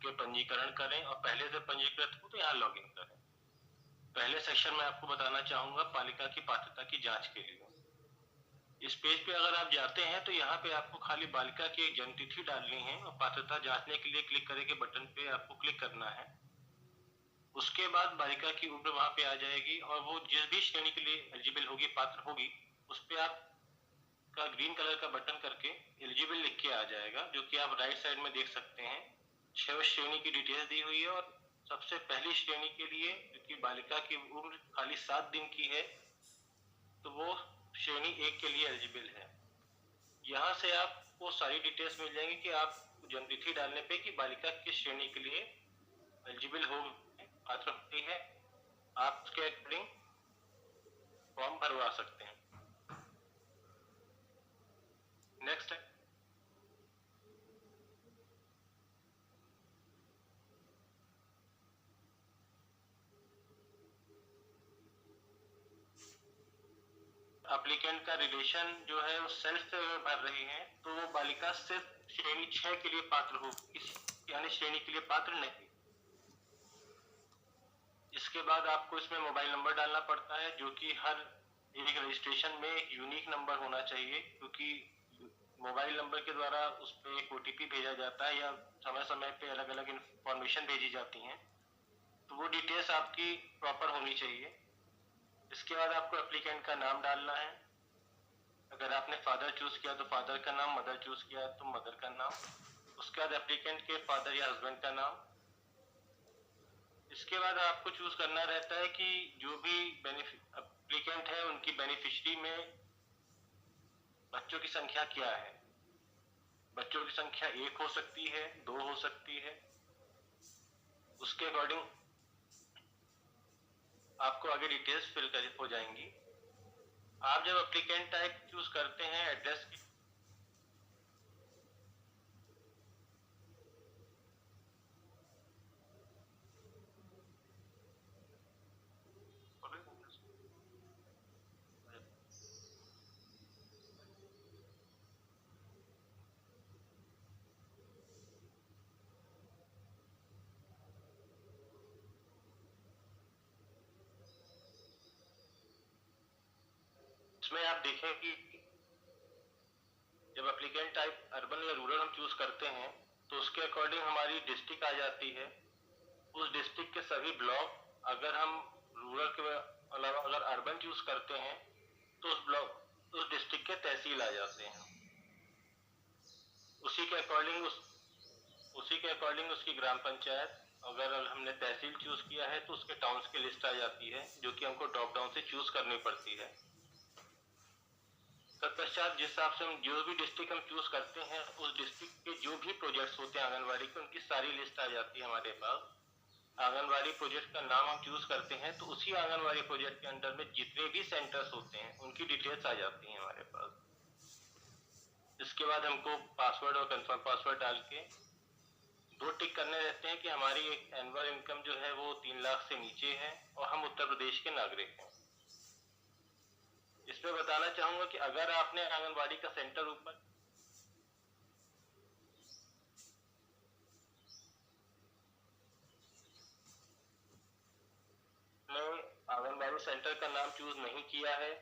के पंजीकरण करें और पहले से पंजीकृत हो तो यहाँ लॉगिन करें। पहले सेक्शन में आपको बताना चाहूंगा बालिका की पात्रता की जांच के लिए। इस पेज पे अगर आप जाते हैं तो यहाँ पे आपको खाली बालिका की एक जन्म तिथि डालनी है और पात्रता जांचने के लिए क्लिक करें के बटन पे आपको क्लिक करना है। उसके बाद बालिका की उम्र वहां पे आ जाएगी और वो जिस भी श्रेणी के लिए एलिजिबल होगी, पात्र होगी, उस पे आप का ग्रीन कलर का बटन करके एलिजिबल लिख के आ जाएगा, जो कि आप राइट साइड में देख सकते हैं। 6 श्रेणी की डिटेल्स दी हुई है और सबसे पहली श्रेणी के लिए क्योंकि बालिका की उम्र खाली 7 दिन की है तो वो श्रेणी 1 के लिए एलिजिबल है। यहाँ से आपको सारी डिटेल्स मिल जाएंगी कि आप जन्मतिथि डालने पे कि बालिका किस श्रेणी के लिए एलिजिबल हो पात्र होती है, आप उसके अकॉर्डिंग फॉर्म भरवा सकते हैं। नेक्स्ट है एप्लीकेंट का रिलेशन जो है वो सेल्फ से भर रही है तो वो बालिका सिर्फ श्रेणी 6 के लिए पात्र होगी, किसी अन्य श्रेणी के लिए पात्र नहीं। इसके बाद आपको इसमें मोबाइल नंबर डालना पड़ता है जो कि हर एक रजिस्ट्रेशन में एक यूनिक नंबर होना चाहिए, क्योंकि मोबाइल नंबर के द्वारा उस पर एक OTP भेजा जाता है या समय समय पे अलग अलग इंफॉर्मेशन भेजी जाती हैं, तो वो डिटेल्स आपकी प्रॉपर होनी चाहिए। इसके बाद आपको एप्लीकेंट का नाम डालना है। अगर आपने फादर चूज किया तो फादर का नाम, मदर चूज किया तो मदर का नाम, उसके बाद एप्लीकेंट के फादर या हस्बैंड का नाम। इसके बाद आपको चूज करना रहता है कि जो भी एप्लीकेंट है उनकी बेनिफिशियरी में बच्चों की संख्या क्या है। बच्चों की संख्या 1 हो सकती है, 2 हो सकती है, उसके अकॉर्डिंग आपको आगे डिटेल्स फिल कर हो जाएंगी। आप जब एप्लीकेंट टाइप चूज करते हैं एड्रेस की इसमें आप देखें कि जब एप्लीकेंट टाइप अर्बन या रूरल हम चूज करते हैं तो उसके अकॉर्डिंग हमारी डिस्ट्रिक्ट आ जाती है। उस डिस्ट्रिक्ट के सभी ब्लॉक, अगर हम रूरल के अलावा अगर अर्बन चूज करते हैं तो उस ब्लॉक उस डिस्ट्रिक्ट के तहसील आ जाते हैं। उसी के अकॉर्डिंग उसकी ग्राम पंचायत, अगर हमने तहसील चूज किया है तो उसके टाउन्स की लिस्ट आ जाती है जो कि हमको ड्रॉप डाउन से चूज करनी पड़ती है। तत्पश्चात जिस हिसाब से हम जो भी डिस्ट्रिक्ट हम चूज करते हैं उस डिस्ट्रिक्ट के जो भी प्रोजेक्ट्स होते हैं आंगनबाड़ी के, उनकी सारी लिस्ट आ जाती है हमारे पास। आंगनबाड़ी प्रोजेक्ट का नाम हम चूज करते हैं तो उसी आंगनबाड़ी प्रोजेक्ट के अंडर में जितने भी सेंटर्स होते हैं उनकी डिटेल्स आ जाती हैं हमारे पास। इसके बाद हमको पासवर्ड और कंफर्म पासवर्ड डाल के 2 टिक करने रहते हैं कि हमारी एक एनुअल इनकम जो है वो 3 लाख से नीचे है और हम उत्तर प्रदेश के नागरिक हैं। इसमें बताना चाहूंगा कि अगर आपने आंगनबाड़ी का सेंटर ऊपर आंगनबाड़ी सेंटर का नाम चूज नहीं किया है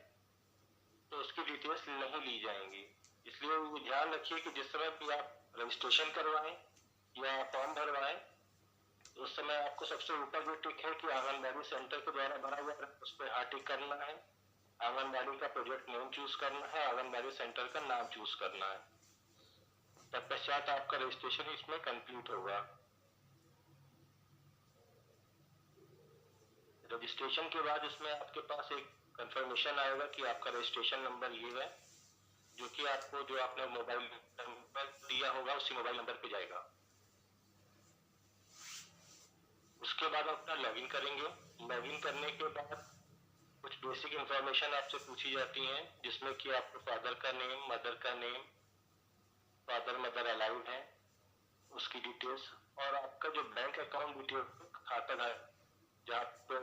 तो उसकी डिटेल्स नहीं ली जाएंगी। इसलिए वो ध्यान रखिए कि जिस समय भी आप रजिस्ट्रेशन करवाएं या फॉर्म भरवाएं तो उस समय आपको सबसे ऊपर जो टिक है कि आंगनबाड़ी सेंटर के द्वारा भरा हुआ है उस पर हाँ टिक करना है। आंगनबाड़ी का प्रोजेक्ट नेम चूज करना है, आंगनबाड़ी सेंटर का नाम चूज करना है। तत्पश्चात आपका रजिस्ट्रेशन इसमें कंप्लीट होगा। रजिस्ट्रेशन के बाद उसमें आपके पास एक कंफर्मेशन आएगा कि आपका रजिस्ट्रेशन नंबर ये है, जो कि आपको जो आपने मोबाइल नंबर दिया होगा उसी मोबाइल नंबर पे जाएगा। उसके बाद अपना लॉगिन करेंगे। लॉगिन करने के बाद कुछ बेसिक इंफॉर्मेशन आपसे पूछी जाती हैं जिसमें कि आपको फादर का नेम, मदर का नेम, फादर मदर अलाउड है, उसकी डिटेल्स और आपका जो बैंक अकाउंट डिटेल, खाता है जहाँ पे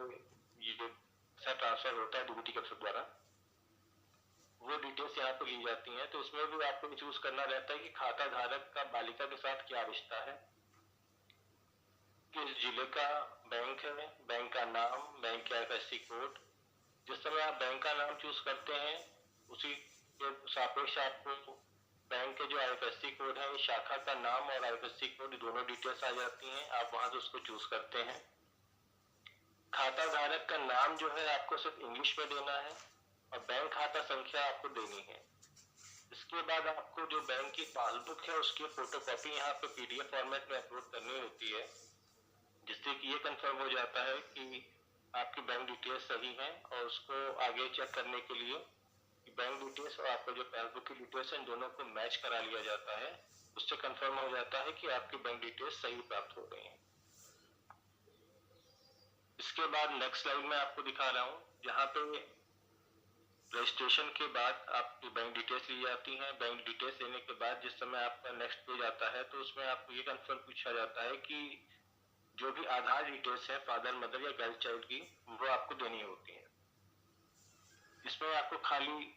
ये पैसा ट्रांसफर होता है डीबीटी के द्वारा, वो डिटेल्स यहाँ पे ली जाती हैं। तो उसमें भी आपको चूज करना रहता है कि खाता धारक का बालिका के साथ क्या रिश्ता है। किस जिले का बैंक है, बैंक का नाम, बैंक का आईएफएससी कोड। जिस समय आप बैंक का नाम चूज करते हैं उसी के सापेक्ष आपको बैंक के जो आईएफएससी कोड है, शाखा का नाम और आईएफएससी कोड दोनों डिटेल्स आ जाती हैं। आप वहां से उसको चूज करते हैं। खाता धारक का नाम जो है आपको सिर्फ इंग्लिश में देना है और बैंक खाता संख्या आपको देनी है। इसके बाद आपको जो बैंक की पासबुक है उसकी फोटोकॉपी यहाँ पे पीडीएफ फॉर्मेट में अपलोड करनी होती है, जिससे कि ये कंफर्म हो जाता है कि आपकी बैंक डिटेल्स सही हैं। और उसको आगे चेक करने के लिए बैंक डिटेल्स और आपका जो पासबुक की डिटेल्स हैं दोनों को मैच करा लिया जाता है। उससे कंफर्म हो जाता है कि आपकी बैंक डिटेल्स सही प्राप्त हो गई हैं। इसके बाद नेक्स्ट स्लाइड में आपको दिखा रहा हूँ, जहाँ पे रजिस्ट्रेशन के बाद आपकी बैंक डिटेल्स ली जाती हैं। बैंक डिटेल्स लेने के बाद जिस समय आपका नेक्स्ट पेज आता है तो उसमें आपको ये कंफर्म पूछा जाता है कि जो भी आधार डिटेल्स है फादर, मदर या गर्ल चाइल्ड की, वो आपको देनी होती है। इसमें आपको खाली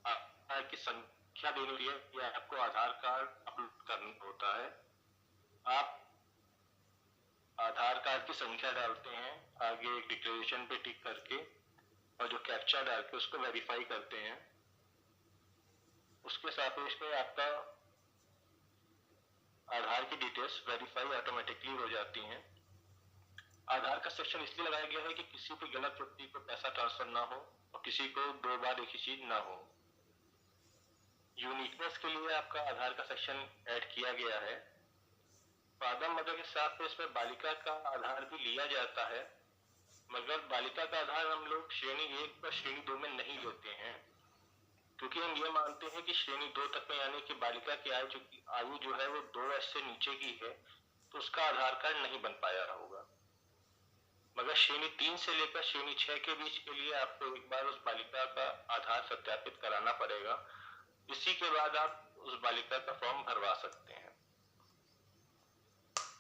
आधार की संख्या देनी होती है या आपको आधार कार्ड अपलोड करना होता है। आप आधार कार्ड की संख्या डालते हैं, आगे एक डिक्लेरेशन पे टिक करके और जो कैप्चा डाल के उसको वेरीफाई करते हैं। उसके सापेक्ष में आपका आधार की डिटेल्स वेरीफाई ऑटोमेटिकली हो जाती हैं। आधार का सेक्शन इसलिए लगाया गया है कि किसी भी गलत व्यक्ति को पैसा ट्रांसफर ना हो और किसी को दो बार एक ही चीज ना हो। यूनिकनेस के लिए आपका आधार का सेक्शन ऐड किया गया है। फादर मदर के साथ में इसमें बालिका का आधार भी लिया जाता है, मगर बालिका का आधार हम लोग श्रेणी 1 और श्रेणी 2 में नहीं लेते हैं, क्योंकि हम ये मानते हैं कि श्रेणी 2 तक में यानी कि बालिका की आयु जो है वो 2 वर्ष से नीचे की है, तो उसका आधार कार्ड नहीं बन पाया होगा। मगर श्रेणी 3 से लेकर श्रेणी 6 के बीच के लिए आपको एक बार उस बालिका का आधार सत्यापित कराना पड़ेगा। इसी के बाद आप उस बालिका का फॉर्म भरवा सकते हैं।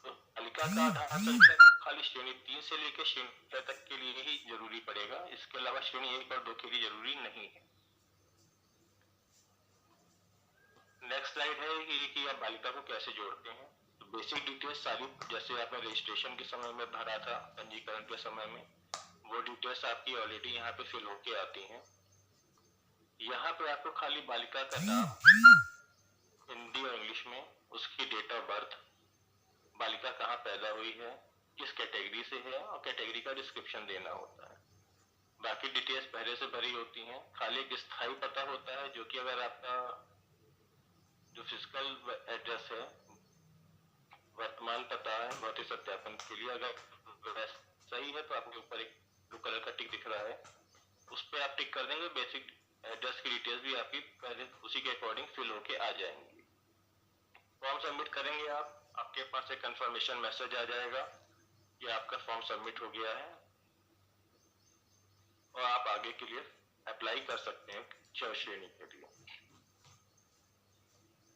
तो बालिका का आधार संख्या खाली श्रेणी 3 से लेकर श्रेणी 6 तक के लिए ही जरूरी पड़ेगा, इसके अलावा श्रेणी 1 और 2 के लिए जरूरी नहीं है। नेक्स्ट स्लाइड है कि आप बालिका को कैसे जोड़ते हैं। तो बेसिक डिटेल्स सारी जैसे आपने रजिस्ट्रेशन के समय में भरा था, पंजीकरण के समय में, वो डिटेल्स आपकी ऑलरेडी यहाँ पे फिल होके आती हैं। यहाँ पे आपको खाली बालिका का नाम हिंदी और इंग्लिश में, उसकी डेट ऑफ बर्थ, बालिका कहाँ पैदा हुई है, किस कैटेगरी से है और कैटेगरी का डिस्क्रिप्शन देना होता है। बाकी डिटेल्स पहले से भरी होती हैं। खाली एक स्थायी पता होता है, जो कि अगर आपका जो फिजिकल एड्रेस है, वर्तमान पता है भौतिक सत्यापन के लिए, अगर सही है तो आपके ऊपर एक ब्लू कलर का टिक दिख रहा है, उस पर आप टिक कर देंगे। बेसिक एड्रेस की डिटेल्स भी आपकी पहले उसी के अकॉर्डिंग फिल होके आ जाएंगी। फॉर्म सबमिट करेंगे आप, आपके पास एक कंफर्मेशन मैसेज आ जाएगा कि आपका फॉर्म सबमिट हो गया है और आप आगे के लिए अप्लाई कर सकते हैं 6 श्रेणी के लिए।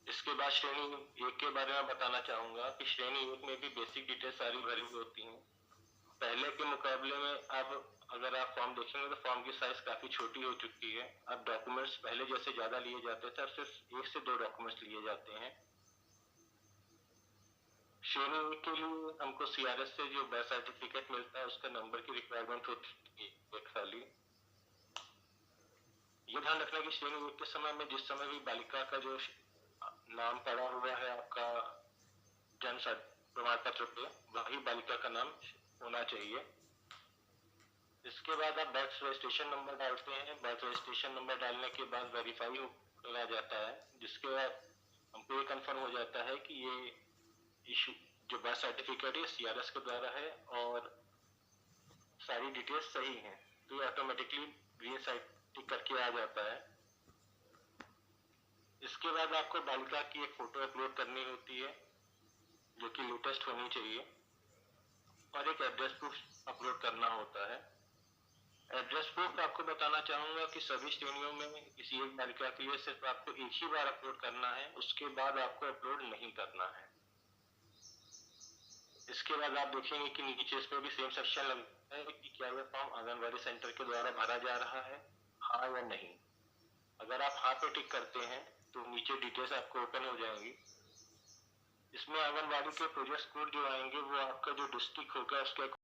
इसके बाद श्रेणी 1 के बारे में बताना चाहूंगा कि श्रेणी 1 में भी बेसिक डिटेल्स सारी भरी होती हैं। पहले के मुकाबले में अब अगर आप फॉर्म देखेंगे तो फॉर्म की साइज काफी छोटी हो चुकी है। अब डॉक्यूमेंट्स पहले जैसे ज्यादा लिए जाते थे, अब सिर्फ 1 से 2 डॉक्यूमेंट्स लिए जाते हैं। श्रेणी 1 के लिए हमको सीआरएस से जो बर्थ सर्टिफिकेट मिलता है उसका नंबर की रिक्वायरमेंट होती है एक खाली। ये ध्यान रखना कि श्रेणी 1 के समय में जिस समय भी बालिका का जो नाम पड़ा हुआ है आपका जन्म प्रमाण पत्र पे, वही बालिका का नाम होना चाहिए। इसके बाद आप बर्थ रजिस्ट्रेशन नंबर डालते हैं। बर्थ रजिस्ट्रेशन नंबर डालने के बाद वेरीफाई हो जाता है, जिसके बाद हमको ये कंफर्म हो जाता है कि ये इशू जो बर्थ सर्टिफिकेट है सीआरएस के द्वारा है और सारी डिटेल्स सही हैं, तो ये ऑटोमेटिकली ग्रीन साइड टिक करके आ जाता है। इसके बाद आपको बालिका की एक फोटो अपलोड करनी होती है जो कि लेटेस्ट होनी चाहिए, और एक एड्रेस प्रूफ अपलोड करना होता है। एड्रेस प्रूफ आपको बताना चाहूंगा कि सभी श्रेणियों में किसी एक बालिका के लिए सिर्फ आपको एक ही बार अपलोड करना है, उसके बाद आपको अपलोड नहीं करना है। इसके बाद आप देखेंगे कि नीचे इस पर भी सेम सेक्शन लगता है कि क्या यह फॉर्म आंगनबाड़ी सेंटर के द्वारा भरा जा रहा है, हाँ या नहीं। अगर आप हाँ पे टिक करते हैं तो नीचे डिटेल्स आपको ओपन हो जाएंगी। इसमें आंगनबाड़ी के प्रोजेक्ट कोड जो आएंगे वो आपका जो डिस्ट्रिक्ट होगा उसके